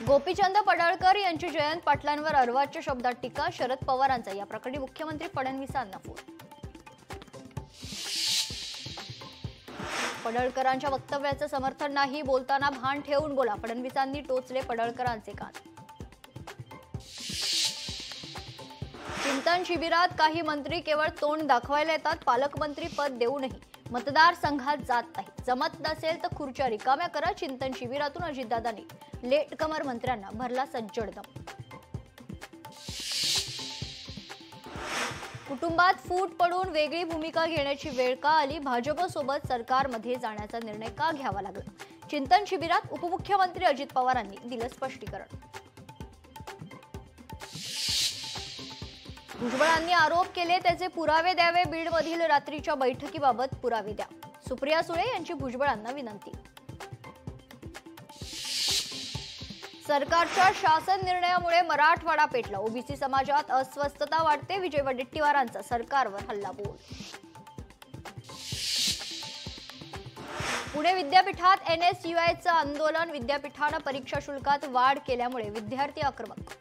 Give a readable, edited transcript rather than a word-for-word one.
गोपीचंद पडळकर यांची जयंत पाटलांवर अर्वाच्य शब्दात टीका, शरद पवारांचा या प्रकरणी मुख्यमंत्री फडणवीसांना फोन। पडळकरांच्या वक्तव्याचं समर्थन नाही, बोलताना भान ठेवून बोला, फडणवीसांनी टोचले पडळकरांचे कान। चिंतन शिबिरात काही मंत्री केवळ तोंड दाखवायला येतात, पालकमंत्री पद देऊनही मतदारसंघात जात नाही, जमत नसेल तर खुर्च्या रिकाम्या करा। चिंतन शिबिरातून अजितदादांनी लेटकमर मंत्र्यांना भरला सज्जड दम। कुटुंबात फूट पडून वेगळी भूमिका घेण्याची वेळ का आली, भाजपसोबत सरकारमध्ये जाण्याचा निर्णय का घ्यावा लागला, चिंतन शिबिरात उपमुख्यमंत्री अजित पवारांनी दिलं स्पष्टीकरण। भुजबळांनी आरोप केले त्याचे पुरावे द्यावे, बीडमधील रात्रीच्या बैठकीबाबत पुरावे द्या, सुप्रिया सुळे यांची भुजबळांना विनंती। सरकारच्या शासन निर्णयामुळे मराठवाडा पेटला, ओबीसी समाजात अस्वस्थता वाढते, विजय वडेट्टीवारांचा सरकारवर हल्लाबोल। पुणे विद्यापीठात NSUIचं आंदोलन, विद्यापीठानं परीक्षा शुल्कात वाढ केल्यामुळे विद्यार्थी आक्रमक।